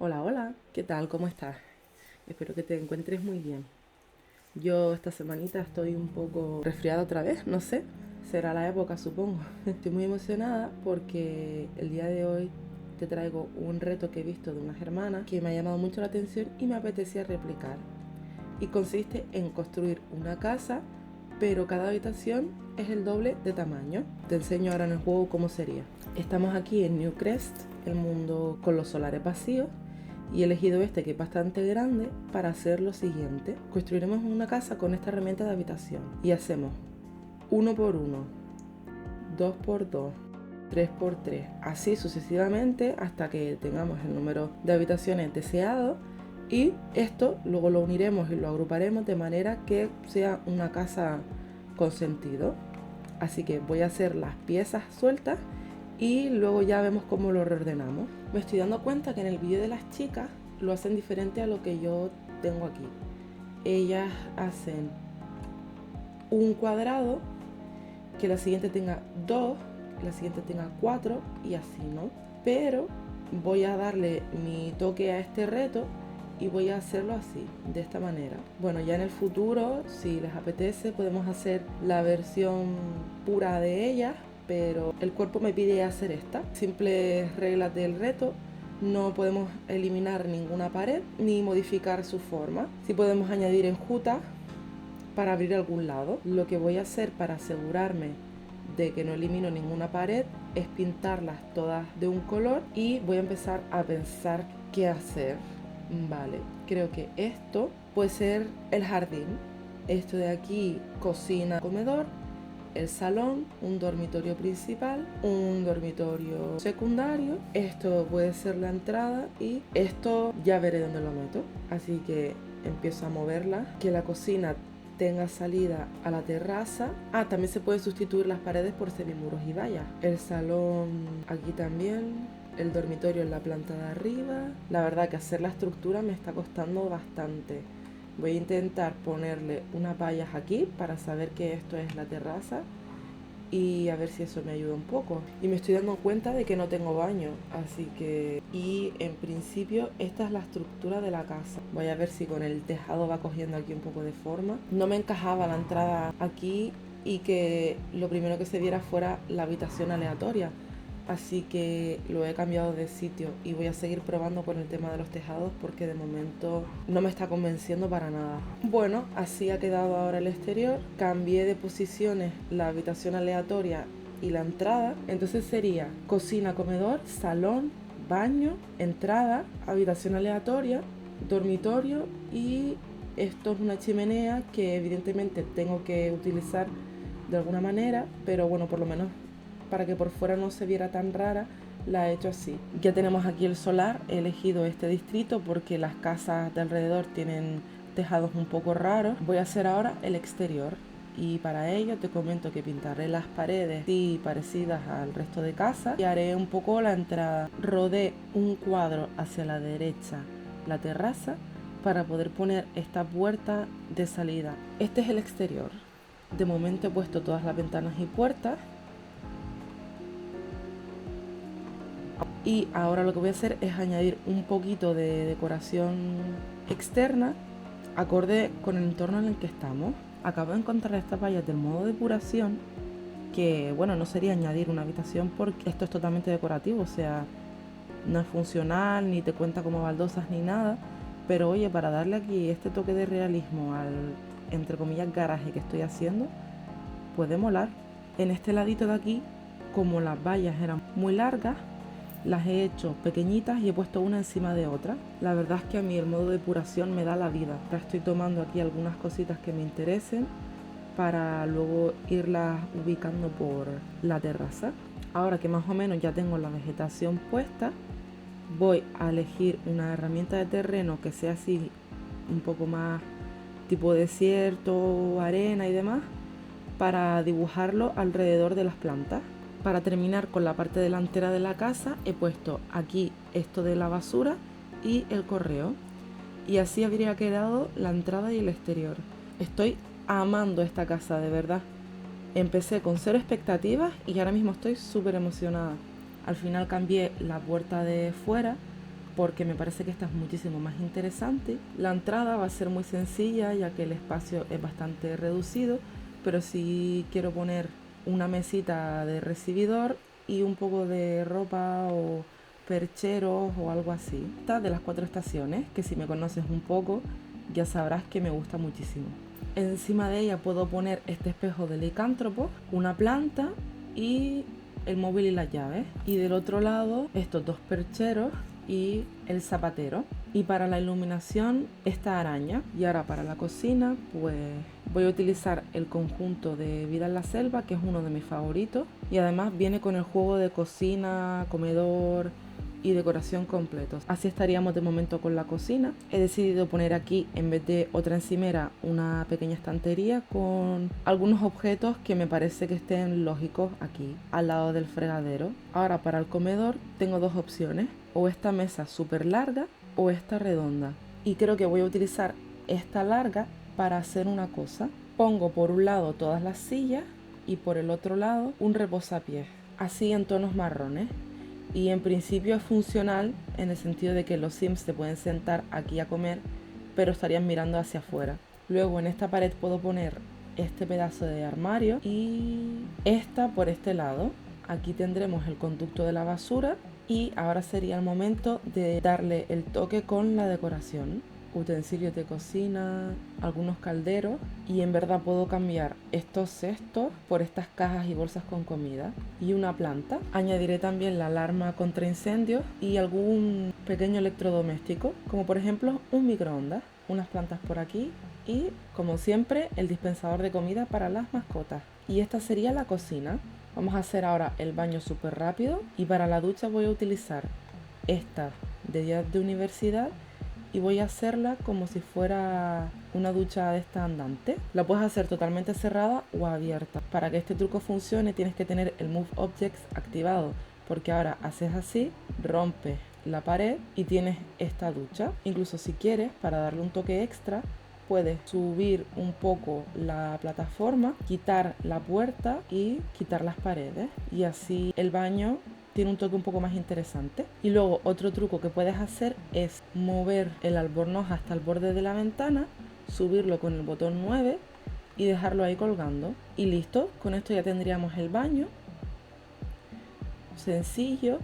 Hola, hola, ¿qué tal? ¿Cómo estás? Espero que te encuentres muy bien. Yo esta semanita estoy un poco resfriada otra vez, no sé, será la época supongo. Estoy muy emocionada porque el día de hoy te traigo un reto que he visto de unas hermanas que me ha llamado mucho la atención y me apetecía replicar. Y consiste en construir una casa, pero cada habitación es el doble de tamaño. Te enseño ahora en el juego cómo sería. Estamos aquí en Newcrest, el mundo con los solares vacíos, y he elegido este que es bastante grande para hacer lo siguiente. Construiremos una casa con esta herramienta de habitación y hacemos 1 por 1, 2 por 2, 3 por 3, así sucesivamente hasta que tengamos el número de habitaciones deseado, y esto luego lo uniremos y lo agruparemos de manera que sea una casa con sentido. Así que voy a hacer las piezas sueltas y luego ya vemos cómo lo reordenamos. Me estoy dando cuenta que en el vídeo de las chicas lo hacen diferente a lo que yo tengo aquí. Ellas hacen un cuadrado, que la siguiente tenga 2, la siguiente tenga 4 y así, ¿no? Pero voy a darle mi toque a este reto y voy a hacerlo así, de esta manera. Bueno, ya en el futuro, si les apetece, podemos hacer la versión pura de ellas, pero el cuerpo me pide hacer esta. Simples reglas del reto. No podemos eliminar ninguna pared ni modificar su forma. Sí podemos añadir enjutas para abrir algún lado. Lo que voy a hacer para asegurarme de que no elimino ninguna pared es pintarlas todas de un color y voy a empezar a pensar qué hacer. Vale, creo que esto puede ser el jardín. Esto de aquí, cocina, comedor, el salón, un dormitorio principal, un dormitorio secundario. Esto puede ser la entrada y esto ya veré dónde lo meto. Así que empiezo a moverla, que la cocina tenga salida a la terraza. También se pueden sustituir las paredes por semimuros y vallas. El salón aquí también. El dormitorio en la planta de arriba. La verdad que hacer la estructura me está costando bastante. Voy a intentar ponerle unas vallas aquí para saber que esto es la terraza y a ver si eso me ayuda un poco. Y me estoy dando cuenta de que no tengo baño, así que... Y en principio esta es la estructura de la casa. Voy a ver si con el tejado va cogiendo aquí un poco de forma. No me encajaba la entrada aquí y que lo primero que se viera fuera la habitación aleatoria. Así que lo he cambiado de sitio y voy a seguir probando con el tema de los tejados porque de momento no me está convenciendo para nada. Bueno, así ha quedado ahora el exterior. Cambié de posiciones la habitación aleatoria y la entrada. Entonces sería cocina, comedor, salón, baño, entrada, habitación aleatoria, dormitorio, y esto es una chimenea que evidentemente tengo que utilizar de alguna manera, pero bueno, por lo menos para que por fuera no se viera tan rara, la he hecho así. Ya tenemos aquí el solar. He elegido este distrito porque las casas de alrededor tienen tejados un poco raros. Voy a hacer ahora el exterior y para ello te comento que pintaré las paredes sí, parecidas al resto de casa, y haré un poco la entrada. Rodé un cuadro hacia la derecha la terraza para poder poner esta puerta de salida. Este es el exterior. De momento he puesto todas las ventanas y puertas. Y ahora lo que voy a hacer es añadir un poquito de decoración externa acorde con el entorno en el que estamos. Acabo de encontrar estas vallas del modo depuración, que bueno, no sería añadir una habitación porque esto es totalmente decorativo, o sea, no es funcional, ni te cuenta como baldosas ni nada. Pero oye, para darle aquí este toque de realismo al, entre comillas, garaje que estoy haciendo, puede molar. En este ladito de aquí, como las vallas eran muy largas, las he hecho pequeñitas y he puesto una encima de otra. La verdad es que a mí el modo de depuración me da la vida. Ahora estoy tomando aquí algunas cositas que me interesen para luego irlas ubicando por la terraza. Ahora que más o menos ya tengo la vegetación puesta, voy a elegir una herramienta de terreno que sea así un poco más tipo desierto, arena y demás, para dibujarlo alrededor de las plantas. Para terminar con la parte delantera de la casa he puesto aquí esto de la basura y el correo, y así habría quedado la entrada y el exterior. Estoy amando esta casa, de verdad. Empecé con cero expectativas y ahora mismo estoy súper emocionada. Al final cambié la puerta de fuera porque me parece que esta es muchísimo más interesante. La entrada va a ser muy sencilla ya que el espacio es bastante reducido, pero si quiero poner una mesita de recibidor y un poco de ropa o percheros o algo así. Esta de las 4 estaciones, que si me conoces un poco ya sabrás que me gusta muchísimo. Encima de ella puedo poner este espejo de licántropo, una planta y el móvil y las llaves. Y del otro lado estos 2 percheros y el zapatero. Y para la iluminación esta araña. Y ahora para la cocina pues voy a utilizar el conjunto de Vida en la Selva, que es uno de mis favoritos. Y además viene con el juego de cocina, comedor y decoración completos. Así estaríamos de momento con la cocina. He decidido poner aquí, en vez de otra encimera, una pequeña estantería con algunos objetos que me parece que estén lógicos aquí, al lado del fregadero. Ahora para el comedor tengo 2 opciones, o esta mesa súper larga o esta redonda. Y creo que voy a utilizar esta larga para hacer una cosa. Pongo por un lado todas las sillas y por el otro lado un reposapiés, así en tonos marrones. Y en principio es funcional en el sentido de que los Sims se pueden sentar aquí a comer, pero estarían mirando hacia afuera. Luego en esta pared puedo poner este pedazo de armario y esta por este lado. Aquí tendremos el conducto de la basura y ahora sería el momento de darle el toque con la decoración. Utensilios de cocina, algunos calderos, y en verdad puedo cambiar estos cestos por estas cajas y bolsas con comida y una planta. Añadiré también la alarma contra incendios y algún pequeño electrodoméstico, como por ejemplo un microondas, unas plantas por aquí y, como siempre, el dispensador de comida para las mascotas. Y esta sería la cocina. Vamos a hacer ahora el baño súper rápido, y para la ducha voy a utilizar esta de días de universidad y voy a hacerla como si fuera una ducha de esta andante. La puedes hacer totalmente cerrada o abierta. Para que este truco funcione tienes que tener el Move Objects activado, porque ahora haces así, rompes la pared y tienes esta ducha. Incluso si quieres, para darle un toque extra, puedes subir un poco la plataforma, quitar la puerta y quitar las paredes, y así el baño tiene un toque un poco más interesante. Y luego otro truco que puedes hacer es mover el albornoz hasta el borde de la ventana, subirlo con el botón 9 y dejarlo ahí colgando. Y listo, con esto ya tendríamos el baño. Sencillo,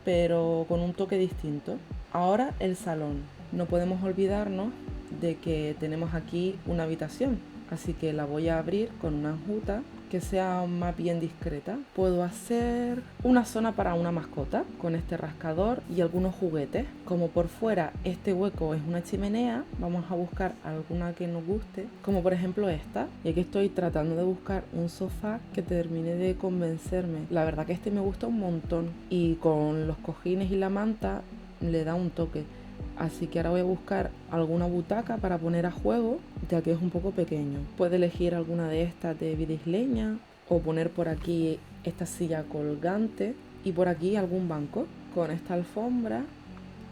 pero con un toque distinto. Ahora el salón. No podemos olvidarnos de que tenemos aquí una habitación, así que la voy a abrir con una enjuta que sea más bien discreta. Puedo hacer una zona para una mascota con este rascador y algunos juguetes. Como por fuera este hueco es una chimenea, vamos a buscar alguna que nos guste, como por ejemplo esta. Y aquí estoy tratando de buscar un sofá que termine de convencerme. La verdad que este me gusta un montón, y con los cojines y la manta le da un toque. Así que ahora voy a buscar alguna butaca para poner a juego, ya que es un poco pequeño. Puedo elegir alguna de estas de vidisleña o poner por aquí esta silla colgante y por aquí algún banco con esta alfombra,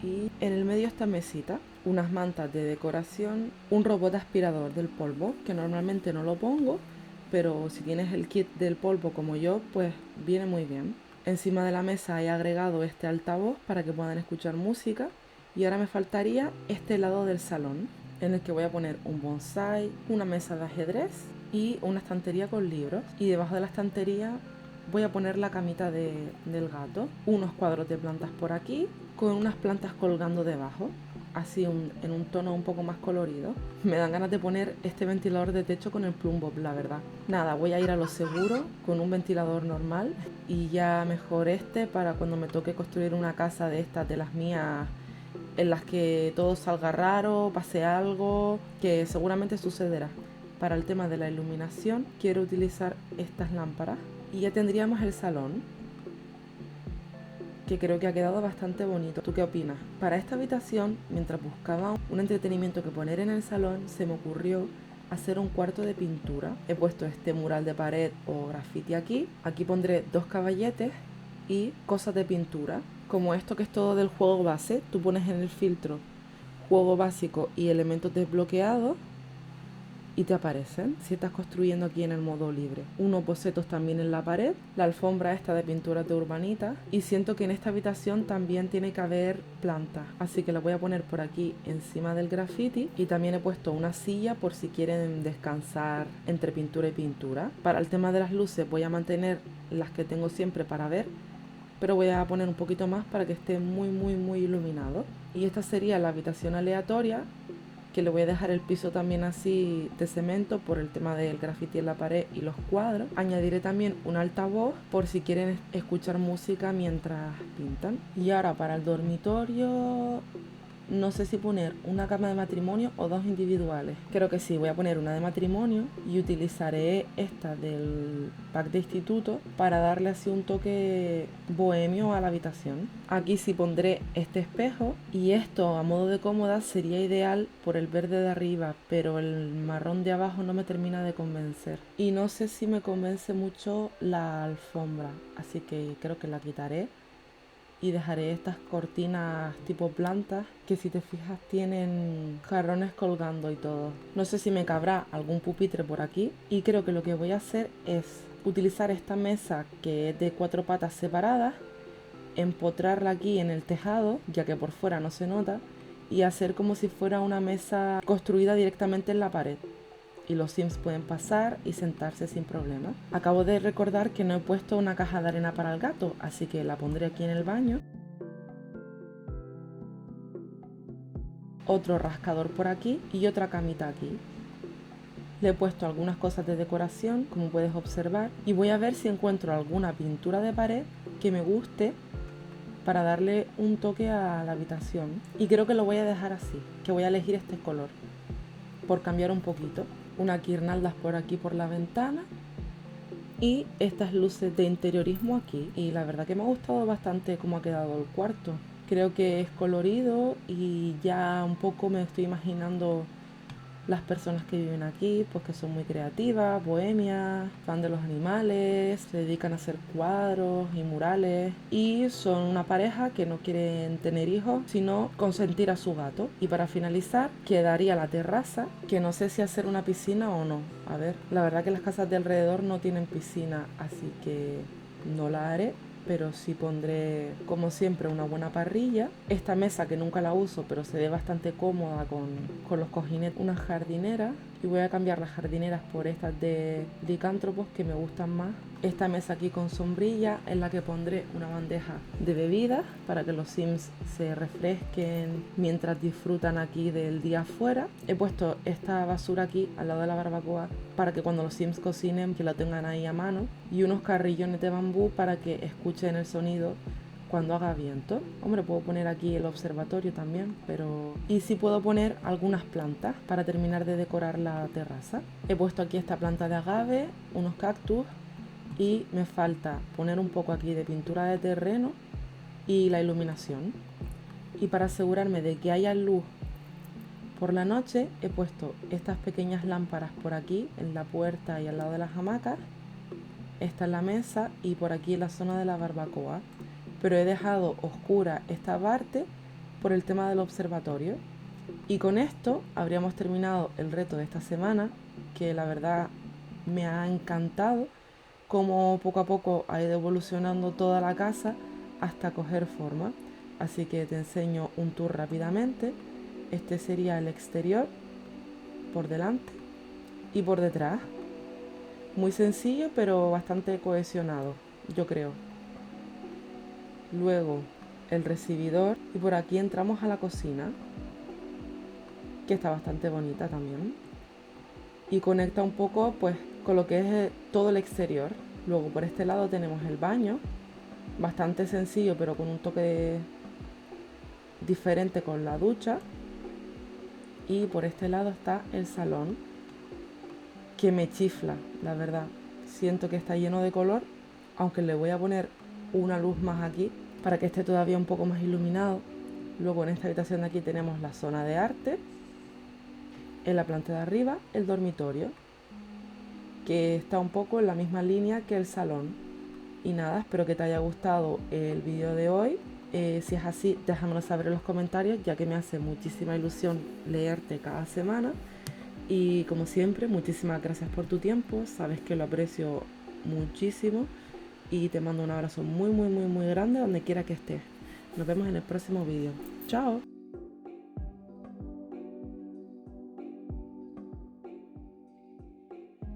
y en el medio esta mesita, unas mantas de decoración, un robot aspirador del polvo, que normalmente no lo pongo, pero si tienes el kit del polvo como yo, pues viene muy bien. Encima de la mesa he agregado este altavoz para que puedan escuchar música. Y ahora me faltaría este lado del salón, en el que voy a poner un bonsai, una mesa de ajedrez y una estantería con libros. Y debajo de la estantería voy a poner la camita del gato, unos cuadros de plantas por aquí, con unas plantas colgando debajo, así en un tono un poco más colorido. Me dan ganas de poner este ventilador de techo con el plumb bob, la verdad. Nada, voy a ir a lo seguro con un ventilador normal, y ya mejor este para cuando me toque construir una casa de estas, de las mías, en las que todo salga raro, pase algo, que seguramente sucederá. Para el tema de la iluminación quiero utilizar estas lámparas y ya tendríamos el salón, que creo que ha quedado bastante bonito. ¿Tú qué opinas? Para esta habitación, mientras buscaba un entretenimiento que poner en el salón, se me ocurrió hacer un cuarto de pintura. He puesto este mural de pared o graffiti aquí. Aquí pondré 2 caballetes y cosas de pintura, como esto que es todo del juego base. Tú pones en el filtro juego básico y elementos desbloqueados y te aparecen si estás construyendo aquí en el modo libre. Unos bocetos también en la pared, la alfombra esta de pinturas de Urbanita, y siento que en esta habitación también tiene que haber plantas, así que la voy a poner por aquí encima del graffiti, y también he puesto una silla por si quieren descansar entre pintura y pintura. Para el tema de las luces voy a mantener las que tengo siempre para ver, pero voy a poner un poquito más para que esté muy iluminado. Y esta sería la habitación aleatoria, que le voy a dejar el piso también así de cemento por el tema del graffiti en la pared y los cuadros. Añadiré también un altavoz por si quieren escuchar música mientras pintan. Y ahora para el dormitorio, no sé si poner una cama de matrimonio o dos individuales. Creo que sí, voy a poner una de matrimonio y utilizaré esta del pack de instituto para darle así un toque bohemio a la habitación. Aquí sí pondré este espejo, y esto a modo de cómoda sería ideal por el verde de arriba, pero el marrón de abajo no me termina de convencer. Y no sé si me convence mucho la alfombra, así que creo que la quitaré. Y dejaré estas cortinas tipo plantas que, si te fijas, tienen jarrones colgando y todo. No sé si me cabrá algún pupitre por aquí, y creo que lo que voy a hacer es utilizar esta mesa que es de 4 patas separadas, empotrarla aquí en el tejado, ya que por fuera no se nota, y hacer como si fuera una mesa construida directamente en la pared, y los Sims pueden pasar y sentarse sin problema. Acabo de recordar que no he puesto una caja de arena para el gato, así que la pondré aquí en el baño. Otro rascador por aquí y otra camita aquí. Le he puesto algunas cosas de decoración, como puedes observar, y voy a ver si encuentro alguna pintura de pared que me guste para darle un toque a la habitación. Y creo que lo voy a dejar así, que voy a elegir este color, por cambiar un poquito. Unas guirnaldas por aquí por la ventana y estas luces de interiorismo aquí. Y la verdad que me ha gustado bastante cómo ha quedado el cuarto. Creo que es colorido y ya un poco me estoy imaginando las personas que viven aquí, pues que son muy creativas, bohemias, fan de los animales, se dedican a hacer cuadros y murales, y son una pareja que no quieren tener hijos, sino consentir a su gato. Y para finalizar, quedaría la terraza, que no sé si hacer una piscina o no. A ver, la verdad que las casas de alrededor no tienen piscina, así que no la haré. Pero sí pondré, como siempre, una buena parrilla. Esta mesa, que nunca la uso, pero se ve bastante cómoda con los cojines, unas jardineras. Y voy a cambiar las jardineras por estas de licántropos, que me gustan más. Esta mesa aquí con sombrilla, en la que pondré una bandeja de bebidas para que los Sims se refresquen mientras disfrutan aquí del día afuera. He puesto esta basura aquí al lado de la barbacoa para que cuando los Sims cocinen, que la tengan ahí a mano. Y unos carrillones de bambú para que escuchen el sonido cuando haga viento. Hombre, puedo poner aquí el observatorio también, pero... Y sí puedo poner algunas plantas para terminar de decorar la terraza. He puesto aquí esta planta de agave, unos cactus, y me falta poner un poco aquí de pintura de terreno y la iluminación. Y para asegurarme de que haya luz por la noche, he puesto estas pequeñas lámparas por aquí, en la puerta y al lado de las hamacas. Esta es la mesa, y por aquí en la zona de la barbacoa. Pero he dejado oscura esta parte por el tema del observatorio. Y con esto habríamos terminado el reto de esta semana, que la verdad me ha encantado cómo poco a poco ha ido evolucionando toda la casa hasta coger forma. Así que te enseño un tour rápidamente. Este sería el exterior, por delante y por detrás. Muy sencillo, pero bastante cohesionado, yo creo. Luego el recibidor, y por aquí entramos a la cocina, que está bastante bonita también, y conecta un poco pues con lo que es todo el exterior. Luego por este lado tenemos el baño, bastante sencillo pero con un toque diferente con la ducha. Y por este lado está el salón, que me chifla, la verdad. Siento que está lleno de color, aunque le voy a poner una luz más aquí para que esté todavía un poco más iluminado. Luego en esta habitación de aquí tenemos la zona de arte. En la planta de arriba el dormitorio, que está un poco en la misma línea que el salón. Y nada, espero que te haya gustado el vídeo de hoy. Si es así, déjamelo saber en los comentarios, ya que me hace muchísima ilusión leerte cada semana. Y como siempre, muchísimas gracias por tu tiempo, sabes que lo aprecio muchísimo y te mando un abrazo muy, muy, muy, muy grande donde quiera que estés. Nos vemos en el próximo vídeo. Chao.